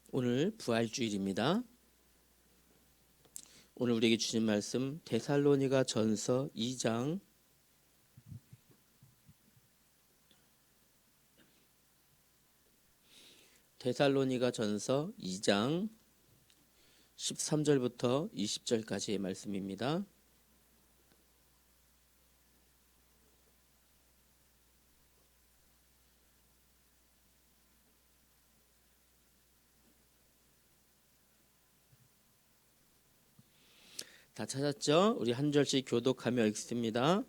오늘 부활주일입니다. 오늘 우리에게 주신 말씀 데살로니가 전서 2장 13절부터 20절까지의 말씀입니다. 다 찾았죠? 우리 한 절씩 교독하며 읽습니다.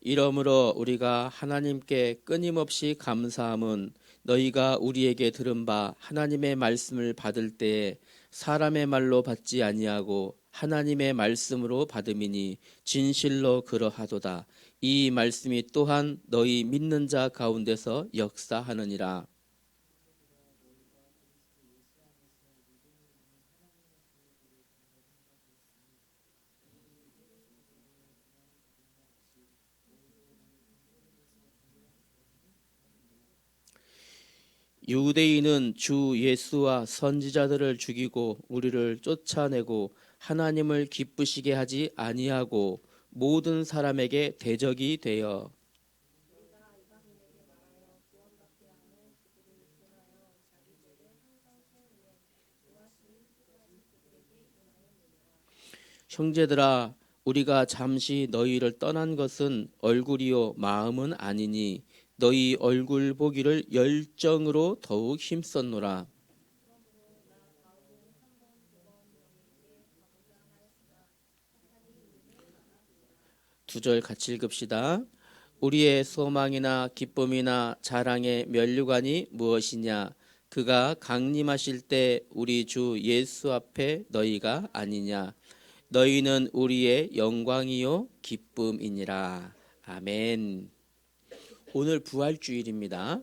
이러므로 우리가 하나님께 끊임없이 감사함은 너희가 우리에게 들은 바 하나님의 말씀을 받을 때에 사람의 말로 받지 아니하고 하나님의 말씀으로 받음이니 진실로 그러하도다. 이 말씀이 또한 너희 믿는 자 가운데서 역사하느니라. 유대인은 주 예수와 선지자들을 죽이고 우리를 쫓아내고 하나님을 기쁘시게 하지 아니하고 모든 사람에게 대적이 되어 형제들아 우리가 잠시 너희를 떠난 것은 얼굴이요 마음은 아니니 너희 얼굴 보기를 열정으로 더욱 힘썼노라. 두 절 같이 읽읍시다. 우리의 소망이나 기쁨이나 자랑의 면류관이 무엇이냐? 그가 강림하실 때 우리 주 예수 앞에 너희가 아니냐? 너희는 우리의 영광이요 기쁨이니라. 아멘. 오늘 부활주일입니다.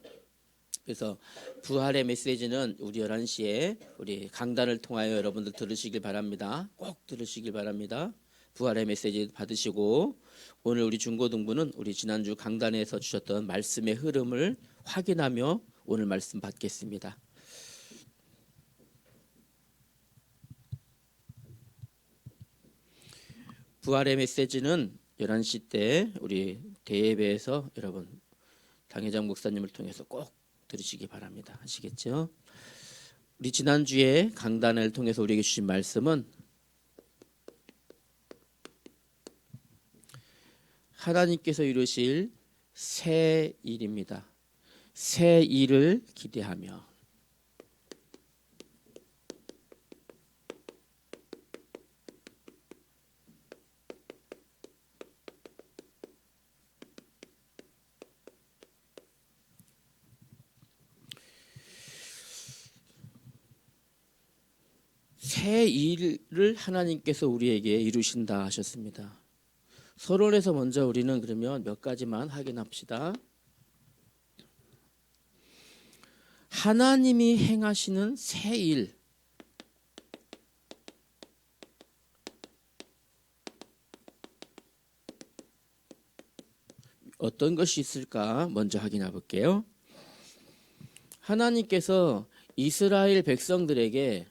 그래서 부활의 메시지는 우리 11시에 우리 강단을 통하여 여러분들 들으시길 바랍니다. 꼭 들으시길 바랍니다. 부활의 메시지 받으시고 오늘 우리 중고등부는 우리 지난주 강단에서 주셨던 말씀의 흐름을 확인하며 오늘 말씀 받겠습니다. 부활의 메시지는 11시 때 우리 대예배에서 여러분 당회장 목사님을 통해서 꼭 들으시기 바랍니다. 아시겠죠? 우리 지난주에 강단을 통해서 우리에게 주신 말씀은 하나님께서 이루실 새 일입니다. 새 일을 기대하며 새 일을 하나님께서 우리에게 이루신다 하셨습니다. 서론에서 먼저 우리는 그러면 몇 가지만 확인합시다. 하나님이 행하시는 새 일. 어떤 것이 있을까 먼저 확인해 볼게요. 하나님께서 이스라엘 백성들에게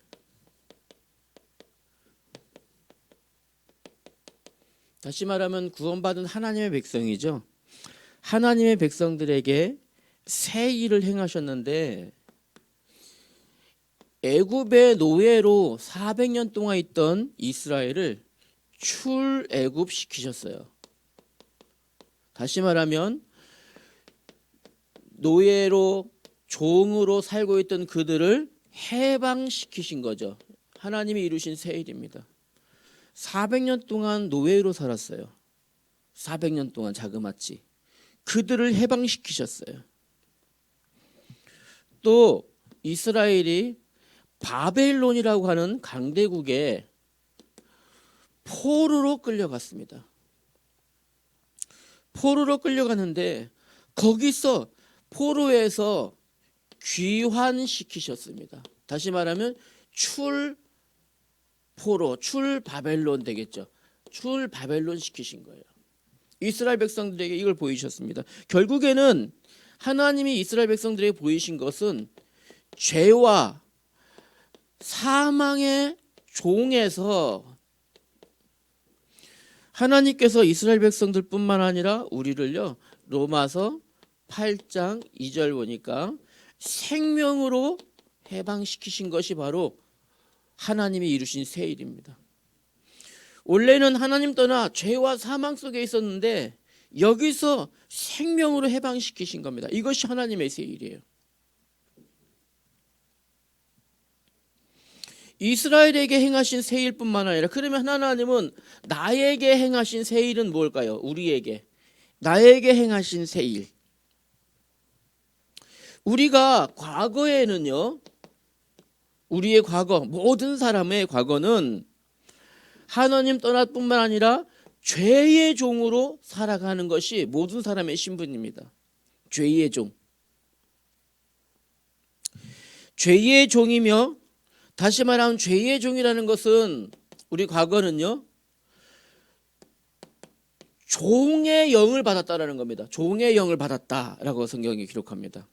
다시 말하면 구원받은 하나님의 백성이죠. 하나님의 백성들에게 새 일을 행하셨는데 애굽의 노예로 400년 동안 있던 이스라엘을 출애굽시키셨어요. 다시 말하면 노예로 종으로 살고 있던 그들을 해방시키신 거죠. 하나님이 이루신 새 일입니다. 400년 동안 노예로 살았어요. 400년 동안 자그마치 그들을 해방시키셨어요. 또 이스라엘이 바벨론이라고 하는 강대국에 포로로 끌려갔습니다. 포로로 끌려가는데 거기서 포로에서 귀환시키셨습니다. 다시 말하면 출바벨론 되겠죠. 출바벨론 시키신 거예요. 이스라엘 백성들에게 이걸 보이셨습니다. 결국에는 하나님이 이스라엘 백성들에게 보이신 것은 죄와 사망의 종에서 하나님께서 이스라엘 백성들뿐만 아니라 우리를요, 로마서 8장 2절 보니까 생명으로 해방시키신 것이 바로 하나님이 이루신 새 일입니다. 원래는 하나님 떠나 죄와 사망 속에 있었는데 여기서 생명으로 해방시키신 겁니다. 이것이 하나님의 새 일이에요. 이스라엘에게 행하신 새 일뿐만 아니라, 그러면 하나님은 나에게 행하신 새 일은 뭘까요? 우리에게 나에게 행하신 새 일. 우리가 과거에는요, 우리의 과거, 모든 사람의 과거는 하나님 떠나뿐만 아니라 죄의 종으로 살아가는 것이 모든 사람의 신분입니다. 죄의 종. 죄의 종이며, 다시 말하면 죄의 종이라는 것은 우리 과거는요, 종의 영을 받았다라는 겁니다. 종의 영을 받았다라고 성경이 기록합니다.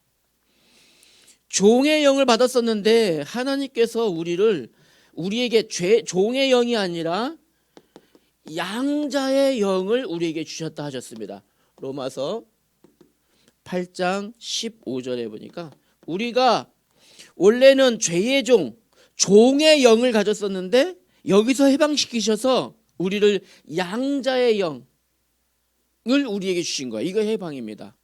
종의 영을 받았었는데 하나님께서 우리에게 종의 영이 아니라 양자의 영을 우리에게 주셨다 하셨습니다. 로마서 8장 15절에 보니까 우리가 원래는 죄의 종의 영을 가졌었는데 여기서 해방시키셔서 우리를 양자의 영을 우리에게 주신 거예요. 이거 해방입니다.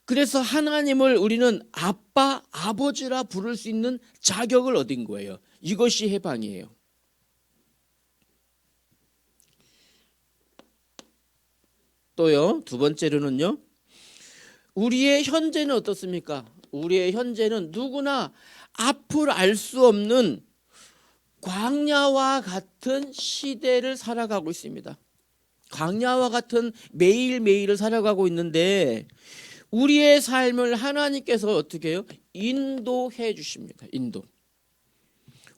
그래서 하나님을 우리는 아빠, 아버지라 부를 수 있는 자격을 얻은 거예요. 이것이 해방이에요. 또요, 두 번째로는요, 우리의 현재는 어떻습니까? 우리의 현재는 누구나 앞을 알 수 없는 광야와 같은 시대를 살아가고 있습니다. 광야와 같은 매일매일을 살아가고 있는데 우리의 삶을 하나님께서 어떻게 해요? 인도해 주십니다. 인도.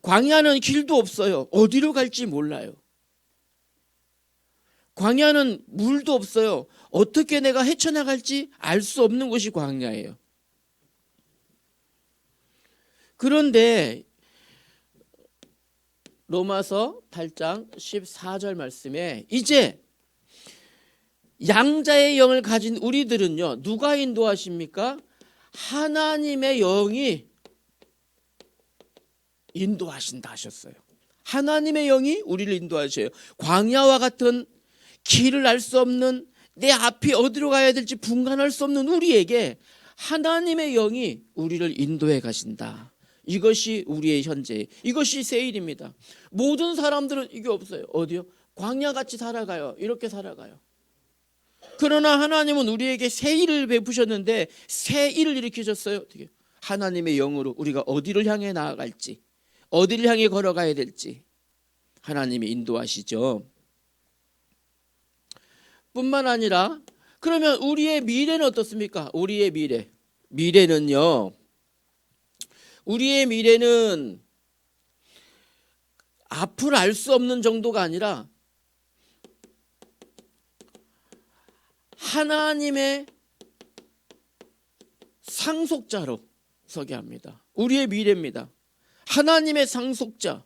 광야는 길도 없어요. 어디로 갈지 몰라요. 광야는 물도 없어요. 어떻게 내가 헤쳐나갈지 알 수 없는 곳이 광야예요. 그런데 로마서 8장 14절 말씀에 이제 양자의 영을 가진 우리들은요, 누가 인도하십니까? 하나님의 영이 인도하신다 하셨어요. 하나님의 영이 우리를 인도하셔요. 광야와 같은 길을 알 수 없는, 내 앞이 어디로 가야 될지 분간할 수 없는 우리에게 하나님의 영이 우리를 인도해 가신다. 이것이 우리의 현재, 이것이 새 일입니다. 모든 사람들은 이게 없어요. 어디요? 광야같이 살아가요. 이렇게 살아가요. 그러나 하나님은 우리에게 새 일을 베푸셨는데 새 일을 일으키셨어요. 어떻게? 하나님의 영으로 우리가 어디를 향해 나아갈지, 어디를 향해 걸어가야 될지 하나님이 인도하시죠. 뿐만 아니라, 그러면 우리의 미래는 어떻습니까? 우리의 미래는요, 우리의 미래는 앞을 알 수 없는 정도가 아니라 하나님의 상속자로 서게 합니다. 우리의 미래입니다. 하나님의 상속자.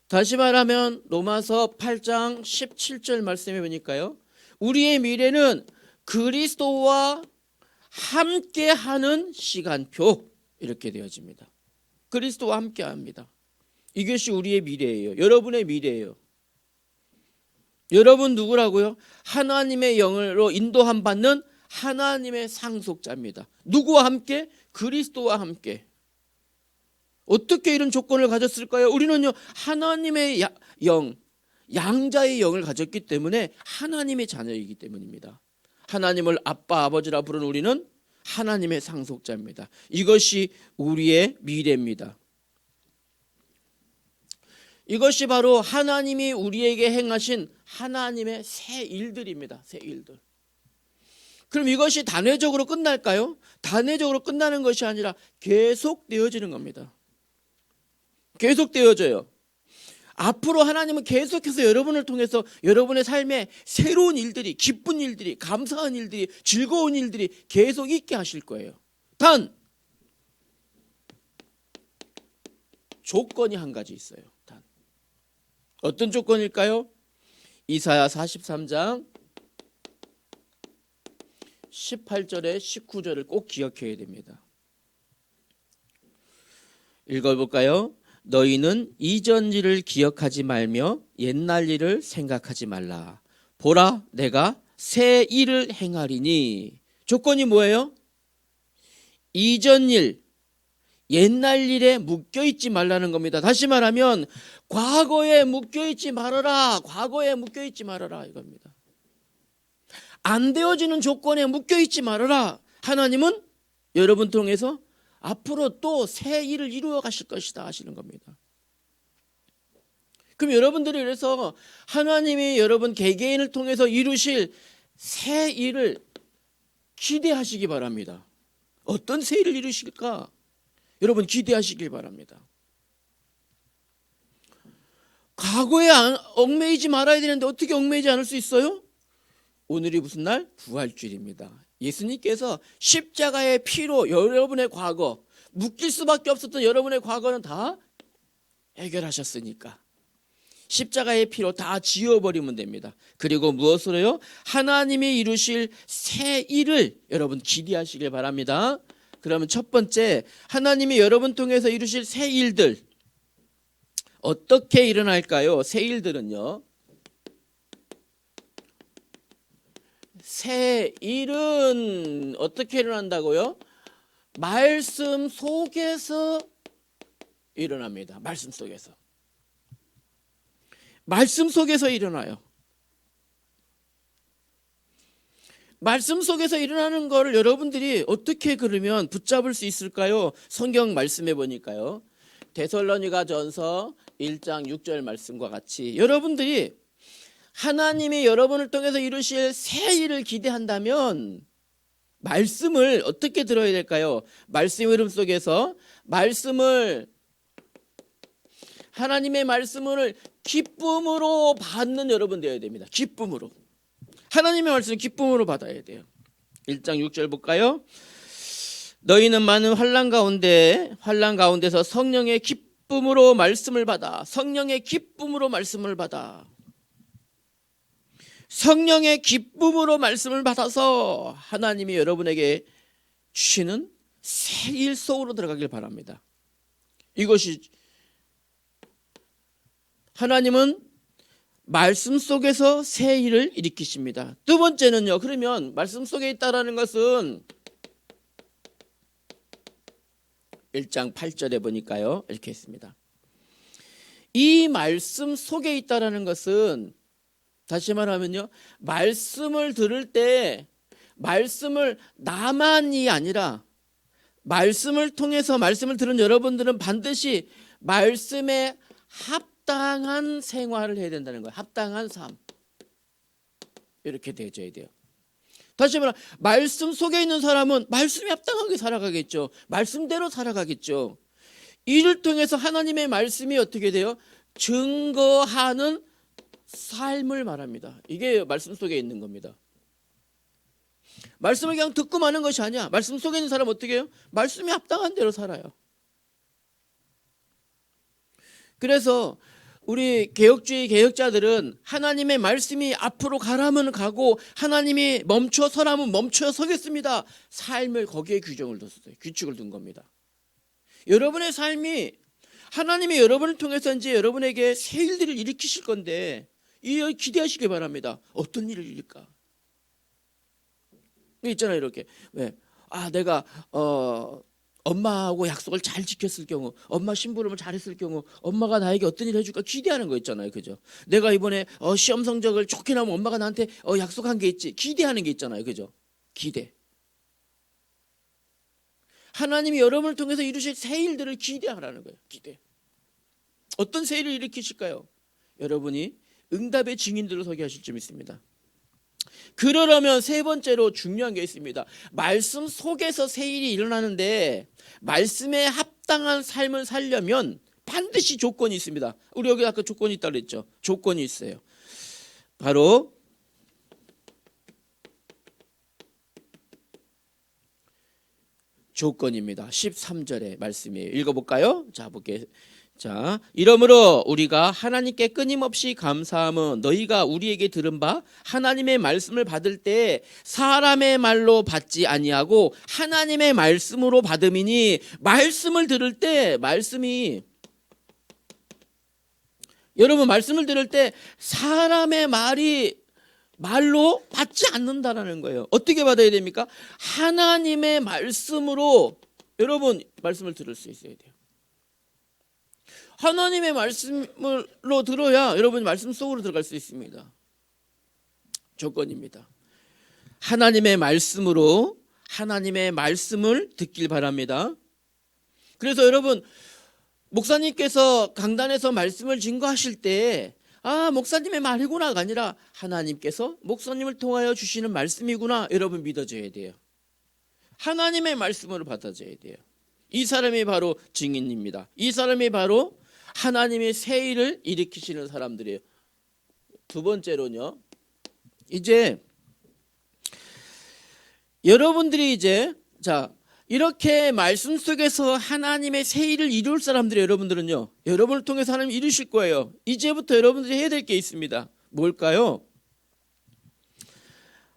다시 말하면 로마서 8장 17절 말씀해 보니까요, 우리의 미래는 그리스도와 함께하는 시간표, 이렇게 되어집니다. 그리스도와 함께합니다. 이것이 우리의 미래예요. 여러분의 미래예요. 여러분 누구라고요? 하나님의 영으로 인도함 받는 하나님의 상속자입니다. 누구와 함께? 그리스도와 함께. 어떻게 이런 조건을 가졌을까요? 우리는요, 하나님의 영, 양자의 영을 가졌기 때문에 하나님의 자녀이기 때문입니다. 하나님을 아빠, 아버지라 부르는 우리는 하나님의 상속자입니다. 이것이 우리의 미래입니다. 이것이 바로 하나님이 우리에게 행하신 하나님의 새 일들입니다. 새 일들. 그럼 이것이 단회적으로 끝날까요? 단회적으로 끝나는 것이 아니라 계속 되어지는 겁니다. 계속 되어져요. 앞으로 하나님은 계속해서 여러분을 통해서 여러분의 삶에 새로운 일들이, 기쁜 일들이, 감사한 일들이, 즐거운 일들이 계속 있게 하실 거예요. 단 조건이 한 가지 있어요. 단 어떤 조건일까요? 이사야 43장 18절에 19절을 꼭 기억해야 됩니다. 읽어볼까요? 너희는 이전 일을 기억하지 말며 옛날 일을 생각하지 말라. 보라, 내가 새 일을 행하리니. 조건이 뭐예요? 이전 일, 옛날 일에 묶여있지 말라는 겁니다. 다시 말하면 과거에 묶여있지 말아라. 과거에 묶여있지 말아라 이겁니다. 안 되어지는 조건에 묶여있지 말아라. 하나님은 여러분 통해서 앞으로 또 새 일을 이루어 가실 것이다 하시는 겁니다. 그럼 여러분들이 그래서 하나님이 여러분 개개인을 통해서 이루실 새 일을 기대하시기 바랍니다. 어떤 새 일을 이루실까? 여러분 기대하시길 바랍니다. 과거에 얽매이지 말아야 되는데 어떻게 얽매이지 않을 수 있어요? 오늘이 무슨 날? 부활주일입니다. 예수님께서 십자가의 피로 여러분의 과거, 묶일 수밖에 없었던 여러분의 과거는 다 해결하셨으니까 십자가의 피로 다 지워버리면 됩니다. 그리고 무엇으로요? 하나님이 이루실 새 일을 여러분 기대하시길 바랍니다. 그러면 첫 번째, 하나님이 여러분 통해서 이루실 새 일들 어떻게 일어날까요? 새 일들은요, 새 일은 어떻게 일어난다고요? 말씀 속에서 일어납니다. 말씀 속에서. 말씀 속에서 일어나요. 말씀 속에서 일어나는 거를 여러분들이 어떻게 그러면 붙잡을 수 있을까요? 성경 말씀해 보니까요. 데살로니가전서 1장 6절 말씀과 같이 여러분들이 하나님이 여러분을 통해서 이루실 새 일을 기대한다면 말씀을 어떻게 들어야 될까요? 말씀의 흐름 속에서 하나님의 말씀을 기쁨으로 받는 여러분 되어야 됩니다. 기쁨으로. 하나님의 말씀을 기쁨으로 받아야 돼요. 1장 6절 볼까요? 너희는 많은 환난 가운데서 성령의 기쁨으로 말씀을 받아. 성령의 기쁨으로 말씀을 받아. 성령의 기쁨으로 말씀을 받아서 하나님이 여러분에게 주시는 새 일 속으로 들어가길 바랍니다. 이것이 하나님은 말씀 속에서 새 일을 일으키십니다. 두 번째는요. 그러면 말씀 속에 있다라는 것은 1장 8절에 보니까요. 이렇게 했습니다. 이 말씀 속에 있다라는 것은 다시 말하면요. 말씀을 들을 때 말씀을 나만이 아니라 말씀을 통해서 말씀을 들은 여러분들은 반드시 말씀에 합당한 생활을 해야 된다는 거예요. 합당한 삶. 이렇게 되어져야 돼요. 다시 말하면 말씀 속에 있는 사람은 말씀에 합당하게 살아가겠죠. 말씀대로 살아가겠죠. 이를 통해서 하나님의 말씀이 어떻게 돼요? 증거하는 삶을 말합니다. 이게 말씀 속에 있는 겁니다. 말씀을 그냥 듣고 마는 것이 아니야. 말씀 속에 있는 사람은 어떻게 해요? 말씀에 합당한 대로 살아요. 그래서 우리 개혁주의 개혁자들은 하나님의 말씀이 앞으로 가라면 가고 하나님이 멈춰 서라면 멈춰 서겠습니다. 삶을 거기에 규정을 뒀어요. 규칙을 둔 겁니다. 여러분의 삶이 하나님이 여러분을 통해서 이제 여러분에게 새 일들을 일으키실 건데 이 기대하시기 바랍니다. 어떤 일을 일으킬까? 있잖아요, 이렇게. 왜? 내가 엄마하고 약속을 잘 지켰을 경우, 엄마 심부름을 잘했을 경우, 엄마가 나에게 어떤 일을 해줄까 기대하는 거 있잖아요, 그죠? 내가 이번에 시험 성적을 좋게 나오면 엄마가 나한테 약속한 게 있지, 기대하는 게 있잖아요, 그죠? 기대. 하나님이 여러분을 통해서 이루실 새 일들을 기대하라는 거예요. 기대. 어떤 새 일을 일으키실까요? 여러분이 응답의 증인들로 서게 하실 줄 믿습니다. 그러려면 세 번째로 중요한 게 있습니다. 말씀 속에서 새 일이 일어나는데 말씀에 합당한 삶을 살려면 반드시 조건이 있습니다. 우리 여기 아까 조건이 있다고 그랬죠. 조건이 있어요. 바로 조건입니다. 13절의 말씀이에요. 읽어볼까요? 자, 볼게요. 자, 이러므로 우리가 하나님께 끊임없이 감사함은 너희가 우리에게 들은 바 하나님의 말씀을 받을 때 사람의 말로 받지 아니하고 하나님의 말씀으로 받음이니, 말씀을 들을 때 여러분 말씀을 들을 때 사람의 말로 받지 않는다라는 거예요. 어떻게 받아야 됩니까? 하나님의 말씀으로 여러분 말씀을 들을 수 있어야 돼요. 하나님의 말씀으로 들어야 여러분 말씀 속으로 들어갈 수 있습니다. 조건입니다. 하나님의 말씀으로 하나님의 말씀을 듣길 바랍니다. 그래서 여러분 목사님께서 강단에서 말씀을 증거하실 때 목사님의 말이구나가 아니라 하나님께서 목사님을 통하여 주시는 말씀이구나 여러분 믿어줘야 돼요. 하나님의 말씀으로 받아줘야 돼요. 이 사람이 바로 증인입니다. 이 사람이 바로 하나님의 새 일을 일으키시는 사람들이에요. 두 번째로는요, 이제 여러분들이 이렇게 말씀 속에서 하나님의 새 일을 이룰 사람들이 여러분들은요, 여러분을 통해서 하나님 이루실 거예요. 이제부터 여러분들이 해야 될 게 있습니다. 뭘까요?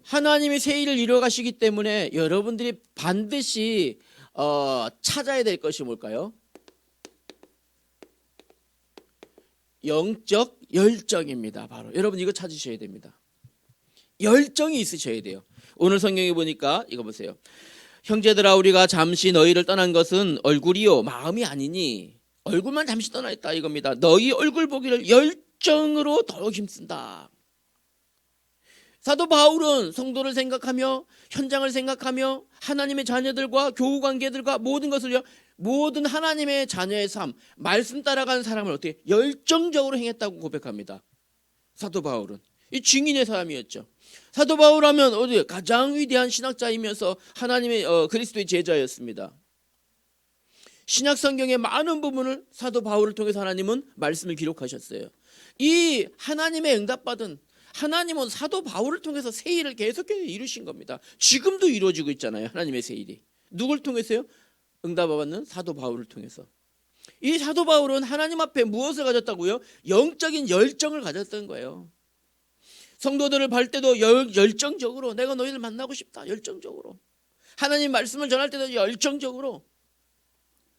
하나님의 새 일을 이루어 가시기 때문에 여러분들이 반드시 찾아야 될 것이 뭘까요? 영적 열정입니다. 바로 여러분 이거 찾으셔야 됩니다. 열정이 있으셔야 돼요. 오늘 성경에 보니까 이거 보세요. 형제들아 우리가 잠시 너희를 떠난 것은 얼굴이요 마음이 아니니, 얼굴만 잠시 떠나 있다 이겁니다. 너희 얼굴 보기를 열정으로 더욱 힘쓴다. 사도 바울은 성도를 생각하며 현장을 생각하며 하나님의 자녀들과 교우 관계들과 모든 것을요, 모든 하나님의 자녀의 삶, 말씀 따라가는 사람을 어떻게 열정적으로 행했다고 고백합니다. 사도 바울은 이 증인의 사람이었죠. 사도 바울하면 어디 가장 위대한 신학자이면서 하나님의 그리스도의 제자였습니다. 신약 성경의 많은 부분을 사도 바울을 통해서 하나님은 말씀을 기록하셨어요. 이 하나님의 응답받은 하나님은 사도 바울을 통해서 새 일을 계속해서 이루신 겁니다. 지금도 이루어지고 있잖아요. 하나님의 새 일이 누굴 통해서요? 응답받는 사도 바울을 통해서. 이 사도 바울은 하나님 앞에 무엇을 가졌다고요? 영적인 열정을 가졌던 거예요. 성도들을 볼 때도 열정적으로 내가 너희를 만나고 싶다. 열정적으로. 하나님 말씀을 전할 때도 열정적으로.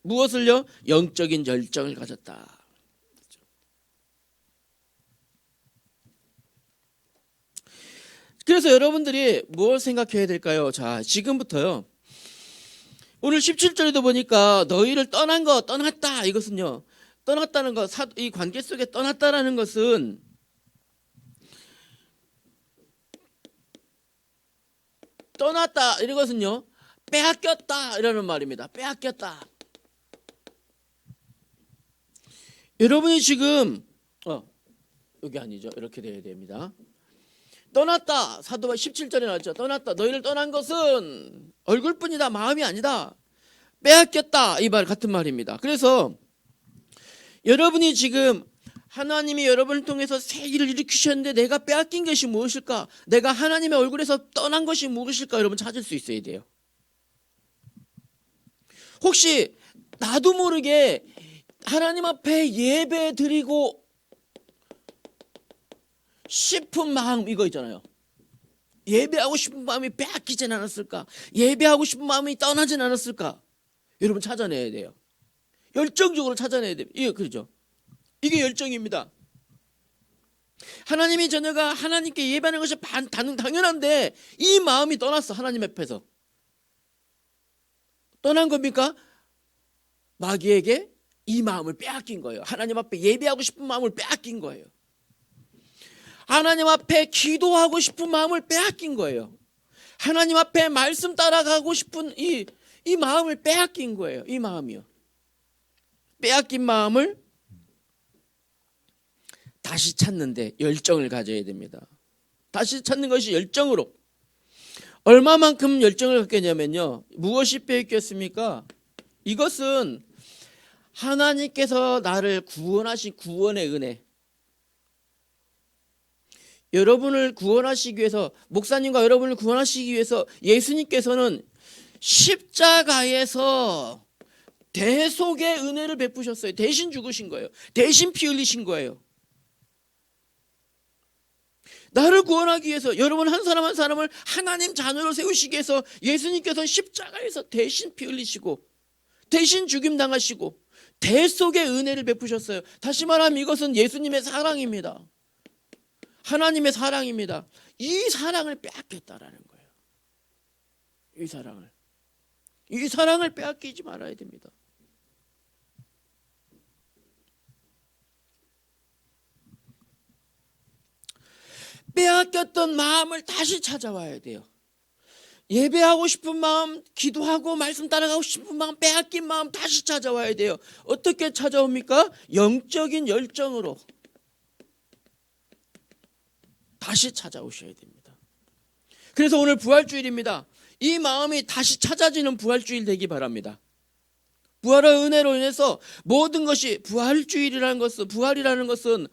무엇을요? 영적인 열정을 가졌다. 그래서 여러분들이 뭘 생각해야 될까요? 자, 지금부터요. 오늘 17절에도 보니까 너희를 떠났다. 이것은요. 떠났다는 것, 이 관계 속에 떠났다라는 것은 떠났다. 이런 것은요. 빼앗겼다. 이라는 말입니다. 빼앗겼다. 여러분이 지금 여기 아니죠. 이렇게 돼야 됩니다. 떠났다. 사도바 17절에 나왔죠. 떠났다. 너희를 떠난 것은 얼굴뿐이다. 마음이 아니다. 빼앗겼다. 이 말 같은 말입니다. 그래서 여러분이 지금 하나님이 여러분을 통해서 새 일을 일으키셨는데 내가 빼앗긴 것이 무엇일까? 내가 하나님의 얼굴에서 떠난 것이 무엇일까? 여러분 찾을 수 있어야 돼요. 혹시 나도 모르게 하나님 앞에 예배 드리고 싶은 마음 이거 있잖아요. 예배하고 싶은 마음이 빼앗기진 않았을까? 예배하고 싶은 마음이 떠나진 않았을까? 여러분 찾아내야 돼요. 열정적으로 찾아내야 돼요. 이게 그렇죠. 이게 열정입니다. 하나님의 자녀가 하나님께 예배하는 것이 당연한데 이 마음이 떠났어. 하나님 앞에서. 떠난 겁니까? 마귀에게 이 마음을 빼앗긴 거예요. 하나님 앞에 예배하고 싶은 마음을 빼앗긴 거예요. 하나님 앞에 기도하고 싶은 마음을 빼앗긴 거예요. 하나님 앞에 말씀 따라가고 싶은 이 마음을 빼앗긴 거예요. 이 마음이요. 빼앗긴 마음을 다시 찾는데 열정을 가져야 됩니다. 다시 찾는 것이 열정으로. 얼마만큼 열정을 갖겠냐면요. 무엇이 빼앗겼습니까? 이것은 하나님께서 나를 구원하신 구원의 은혜. 여러분을 구원하시기 위해서, 목사님과 여러분을 구원하시기 위해서 예수님께서는 십자가에서 대속의 은혜를 베푸셨어요. 대신 죽으신 거예요. 대신 피 흘리신 거예요. 나를 구원하기 위해서, 여러분 한 사람 한 사람을 하나님 자녀로 세우시기 위해서 예수님께서 십자가에서 대신 피 흘리시고 대신 죽임 당하시고 대속의 은혜를 베푸셨어요. 다시 말하면 이것은 예수님의 사랑입니다. 하나님의 사랑입니다. 이 사랑을 빼앗겼다라는 거예요. 이 사랑을 빼앗기지 말아야 됩니다. 빼앗겼던 마음을 다시 찾아와야 돼요. 예배하고 싶은 마음, 기도하고 말씀 따라가고 싶은 마음, 빼앗긴 마음 다시 찾아와야 돼요. 어떻게 찾아옵니까? 영적인 열정으로 다시 찾아오셔야 됩니다. 그래서 오늘 부활주일입니다. 이 마음이 다시 찾아지는 부활주일 되기 바랍니다. 부활의 은혜로 인해서 모든 것이, 부활주일이라는 것은, 부활이라는 것은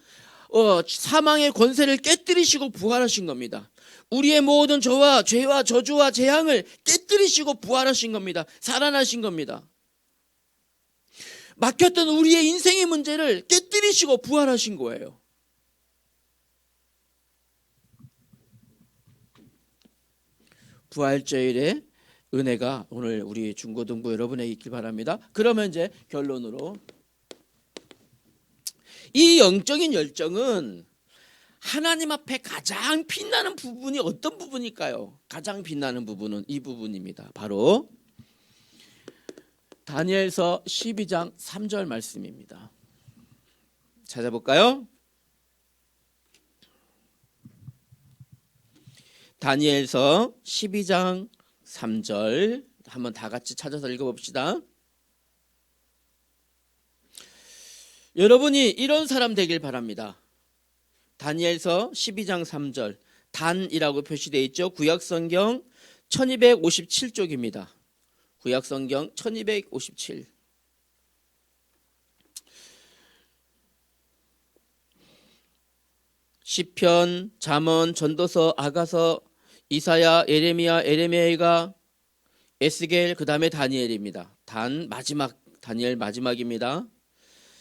사망의 권세를 깨뜨리시고 부활하신 겁니다. 우리의 모든 죄와 저주와 재앙을 깨뜨리시고 부활하신 겁니다. 살아나신 겁니다. 막혔던 우리의 인생의 문제를 깨뜨리시고 부활하신 거예요. 부활주일의 은혜가 오늘 우리 중고등부 여러분에게 있길 바랍니다. 그러면 이제 결론으로, 이 영적인 열정은 하나님 앞에 가장 빛나는 부분이 어떤 부분일까요? 가장 빛나는 부분은 이 부분입니다. 바로 다니엘서 12장 3절 말씀입니다. 찾아볼까요? 다니엘서 12장 3절 한번 다 같이 찾아서 읽어봅시다. 여러분이 이런 사람 되길 바랍니다. 다니엘서 12장 3절, 단이라고 표시되어 있죠. 구약성경 1257쪽입니다. 구약성경 1257. 시편, 잠언, 전도서, 아가서, 이사야, 에레미야가, 에스겔, 그 다음에 다니엘입니다. 다니엘 마지막입니다.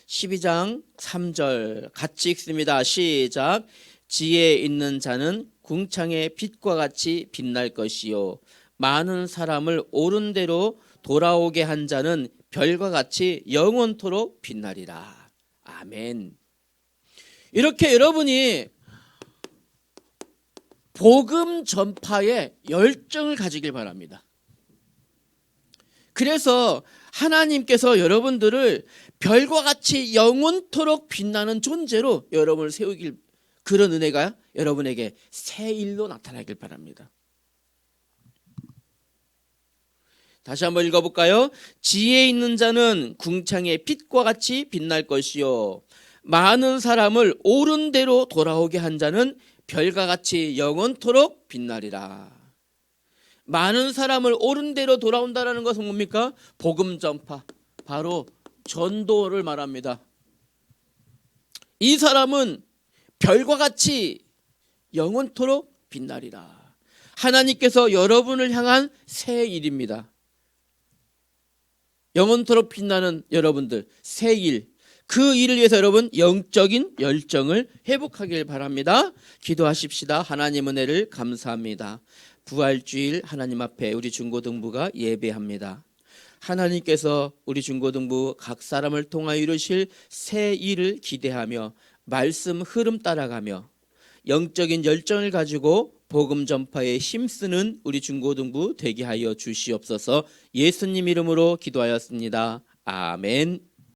12장 3절 같이 읽습니다. 시작. 지혜 있는 자는 궁창의 빛과 같이 빛날 것이요, 많은 사람을 옳은 대로 돌아오게 한 자는 별과 같이 영원토록 빛나리라. 아멘. 이렇게 여러분이 복음 전파에 열정을 가지길 바랍니다. 그래서 하나님께서 여러분들을 별과 같이 영원토록 빛나는 존재로 여러분을 세우길, 그런 은혜가 여러분에게 새 일로 나타나길 바랍니다. 다시 한번 읽어볼까요? 지혜 있는 자는 궁창의 빛과 같이 빛날 것이요, 많은 사람을 옳은 대로 돌아오게 한 자는 별과 같이 영원토록 빛나리라. 많은 사람을 옳은 대로 돌아온다는 것은 뭡니까? 복음 전파, 바로 전도를 말합니다. 이 사람은 별과 같이 영원토록 빛나리라. 하나님께서 여러분을 향한 새 일입니다. 영원토록 빛나는 여러분들, 새 일, 그 일을 위해서 여러분 영적인 열정을 회복하길 바랍니다. 기도하십시다. 하나님 은혜를 감사합니다. 부활주일 하나님 앞에 우리 중고등부가 예배합니다. 하나님께서 우리 중고등부 각 사람을 통하여 이루실 새 일을 기대하며 말씀 흐름 따라가며 영적인 열정을 가지고 복음 전파에 힘쓰는 우리 중고등부 되게 하여 주시옵소서. 예수님 이름으로 기도하였습니다. 아멘.